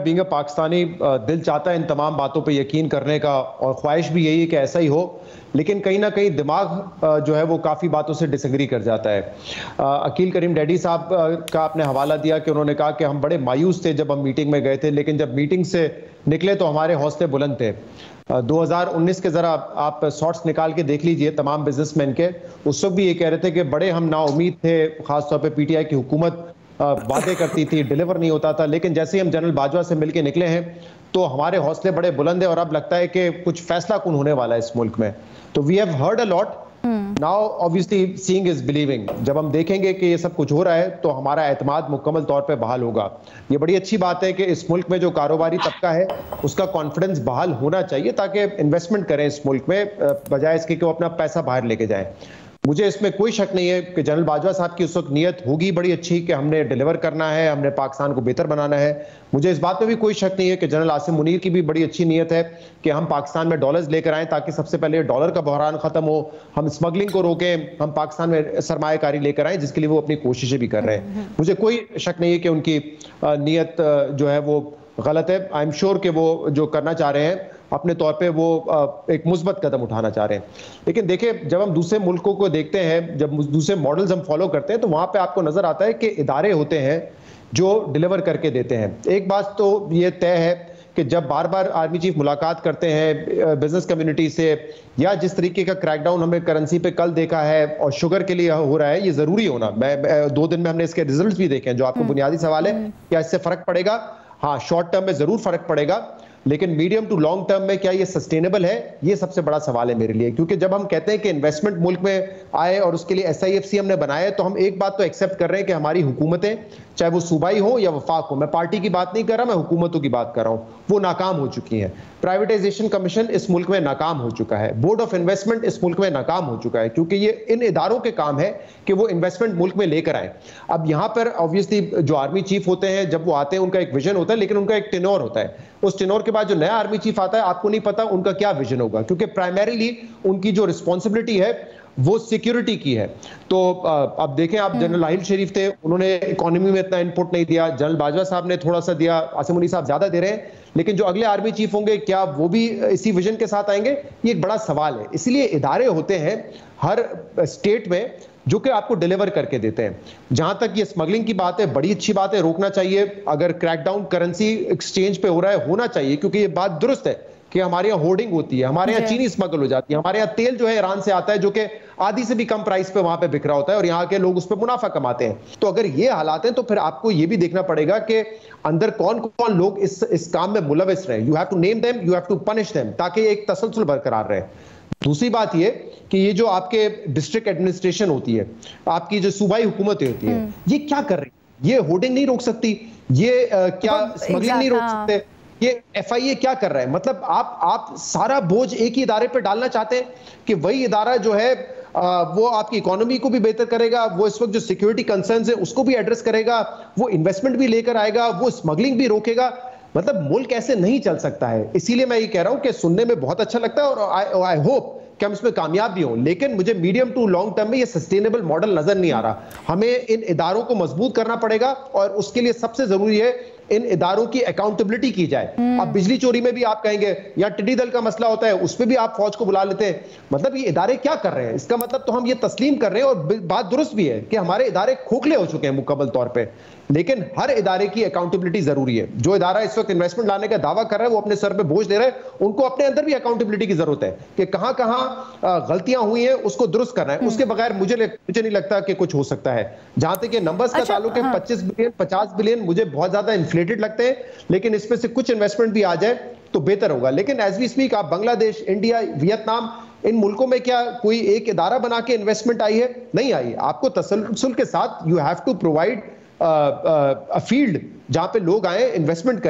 Being a Pakistani दिल चाहता है इन तमाम बातों पे यकीन करने का और ख्वाहिश भी यही है कि ऐसा ही हो, लेकिन कहीं ना कहीं दिमाग जो है वो काफ़ी बातों से डिसएग्री कर जाता है। अकील करीम डैडी साहब का आपने हवाला दिया कि उन्होंने कहा कि हम बड़े मायूस थे जब हम मीटिंग में गए थे, लेकिन जब मीटिंग से निकले तो हमारे हौसले बुलंद थे। 2019 के ज़रा आप शॉर्ट्स निकाल के देख लीजिए तमाम बिजनेसमैन के, उस वक्त भी ये कह रहे थे कि बड़े हम नाउमीद थे, खासतौर पर पीटीआई की हुकूमत वादे करती थी, डिलीवर नहीं होता था, लेकिन जैसे ही हम जनरल बाजवा से मिलके निकले हैं तो हमारे हौसले बड़े बुलंद है और अब लगता है कि कुछ फैसला कुन होने वाला है इस मुल्क में। तो we have heard a lot, now obviously seeing is believing. जब हम देखेंगे कि ये सब कुछ हो रहा है तो हमारा एतमाद मुकम्मल तौर पे बहाल होगा। ये बड़ी अच्छी बात है कि इस मुल्क में जो कारोबारी तबका है उसका कॉन्फिडेंस बहाल होना चाहिए ताकि इन्वेस्टमेंट करें इस मुल्क में, बजाय इसके कि वो अपना पैसा बाहर लेके जाएं। मुझे इसमें कोई शक नहीं है कि जनरल बाजवा साहब की उस वक्त नीयत होगी बड़ी अच्छी कि हमने डिलीवर करना है, हमने पाकिस्तान को बेहतर बनाना है। मुझे इस बात में भी कोई शक नहीं है कि जनरल आसिम मुनीर की भी बड़ी अच्छी नीयत है कि हम पाकिस्तान में डॉलर्स लेकर आएं ताकि सबसे पहले डॉलर का बहरान खत्म हो, हम स्मगलिंग को रोकें, हम पाकिस्तान में सरमायाकारी लेकर आएं, जिसके लिए वो अपनी कोशिशें भी कर रहे हैं। मुझे कोई शक नहीं है कि उनकी नीयत जो है वो गलत है। आई एम श्योर कि वो जो करना चाह रहे हैं अपने तौर पे वो एक मुस्बत कदम उठाना चाह रहे हैं। लेकिन देखिए, जब हम दूसरे मुल्कों को देखते हैं, जब दूसरे मॉडल्स हम फॉलो करते हैं तो वहां पे आपको नजर आता है कि इदारे होते हैं जो डिलीवर करके देते हैं। एक बात तो ये तय है कि जब बार बार आर्मी चीफ मुलाकात करते हैं बिजनेस कम्युनिटी से, या जिस तरीके का क्रैकडाउन हमें करेंसी पे कल देखा है और शुगर के लिए हो रहा है, ये जरूरी होना। मैं 2 दिन में हमने इसके रिजल्ट्स भी देखे हैं। जो आपको बुनियादी सवाल है क्या इससे फर्क पड़ेगा, हाँ शॉर्ट टर्म में जरूर फर्क पड़ेगा, लेकिन मीडियम टू लॉन्ग टर्म में क्या ये सस्टेनेबल है, ये सबसे बड़ा सवाल है मेरे लिए। क्योंकि जब हम कहते हैं कि इन्वेस्टमेंट मुल्क में आए और उसके लिए SIFC हमने बनाया, तो हम एक बात तो एक्सेप्ट कर रहे हैं कि हमारी हुकूमतें, चाहे वो सूबाई हो या वफाक हो, मैं पार्टी की बात नहीं कर रहा, मैं हुकूमतों की बात कर रहा हूं, वो नाकाम हो चुकी हैं। प्राइवेटाइजेशन कमीशन इस मुल्क में नाकाम हो चुका है, बोर्ड ऑफ इन्वेस्टमेंट इस मुल्क में नाकाम हो चुका है, क्योंकि ये इन इदारों के काम है कि वो इन्वेस्टमेंट मुल्क में लेकर आए। अब यहां पर ऑब्वियसली जो आर्मी चीफ होते हैं, जब वो आते हैं उनका एक विजन होता है, लेकिन उनका एक टेन्योर होता है। उस टेन्योर के बाद जो नया आर्मी चीफ आता है, आपको नहीं पता उनका क्या विजन होगा, क्योंकि प्राइमरीली उनकी जो रिस्पॉन्सिबिलिटी है वो सिक्योरिटी की है। तो अब देखें, आप जनरल लाहिल शरीफ थे, उन्होंने इकोनॉमी में इतना इनपुट नहीं दिया, जनरल बाजवा साहब ने थोड़ा सा दिया, आसिम मुनीर साहब ज्यादा दे रहे हैं, लेकिन जो अगले आर्मी चीफ होंगे क्या वो भी इसी विजन के साथ आएंगे, ये एक बड़ा सवाल है। इसलिए इदारे होते हैं हर स्टेट में जो कि आपको डिलीवर करके देते हैं। जहां तक ये स्मगलिंग की बात है, बड़ी अच्छी बात है, रोकना चाहिए। अगर क्रैकडाउन करेंसी एक्सचेंज पे हो रहा है, होना चाहिए, क्योंकि ये बात दुरुस्त है कि हमारे यहाँ होर्डिंग होती है, हमारे यहाँ चीनी स्मगल हो जाती है, हमारे यहाँ तेल जो है ईरान से आता है जो कि आधी से भी कम प्राइस पे वहां पे बिक रहा होता है और यहाँ के लोग उस पर मुनाफा कमाते हैं। तो अगर ये हालात हैं तो फिर आपको ये भी देखना पड़ेगा कि अंदर कौन कौन लोग इस काम में मुलविस रहे। You have to name them, you have to punish them, ताकि एक तसलसल बरकरार रहे। दूसरी बात ये कि ये जो आपके डिस्ट्रिक्ट एडमिनिस्ट्रेशन होती है, आपकी जो सूबाई हुकूमतें होती है, ये क्या कर रही है? ये होर्डिंग नहीं रोक सकती, ये क्या स्मगलिंग नहीं रोक सकते, ये FIA क्या कर रहा है? मतलब आप सारा बोझ एक ही इदारे पर डालना चाहते हैं कि वही इदारा जो है वो आपकी इकोनॉमी को भी बेहतर करेगा, वो इस वक्त जो सिक्योरिटी कंसर्न्स है उसको भी एड्रेस करेगा, वो इन्वेस्टमेंट भी लेकर आएगा, वो स्मगलिंग भी रोकेगा। मतलब मुल्क ऐसे नहीं चल सकता है। इसीलिए मैं ये कह रहा हूं कि सुनने में बहुत अच्छा लगता है और आई होप कि हम इसमें कामयाब भी हों, लेकिन मुझे मीडियम टू लॉन्ग टर्म में ये सस्टेनेबल मॉडल नजर नहीं आ रहा। हमें इन इदारों को मजबूत करना पड़ेगा और उसके लिए सबसे जरूरी है इन इदारों की अकाउंटेबिलिटी की जाए। अब बिजली चोरी में भी आप कहेंगे, या टिड्डी दल का मसला होता है उसमें भी आप फौज को बुला लेते हैं। मतलब ये इदारे क्या कर रहे हैं? इसका मतलब तो हम ये तस्लीम कर रहे हैं, और बात दुरुस्त भी है कि हमारे इदारे खोखले हो चुके हैं मुकम्मल तौर पे, लेकिन हर इदारे की अकाउंटेबिलिटी जरूरी है। जो इदारा इस वक्त इन्वेस्टमेंट लाने का दावा कर रहा है वो अपने सर पे बोझ दे रहा है, उनको अपने अंदर भी अकाउंटेबिलिटी की जरूरत है कि कहां कहां गलतियां हुई हैं उसको दुरुस्त करना है। उसके बगैर मुझे नहीं लगता कि कुछ हो सकता है। जहां तक नंबर्स का ताल्लुक है, 25 बिलियन 50 बिलियन मुझे बहुत ज्यादा इन्फ्लेटेड लगते हैं, लेकिन इसमें से कुछ इन्वेस्टमेंट भी आ जाए तो बेहतर होगा। लेकिन एज वी स्पीक आप बांग्लादेश, इंडिया, वियतनाम, इन मुल्कों में क्या कोई एक इदारा बना के इन्वेस्टमेंट आई है? नहीं आई। आपको तसल्सल के साथ you have to provide a field जहां पे लोग आए, इन्वेस्टमेंट करें।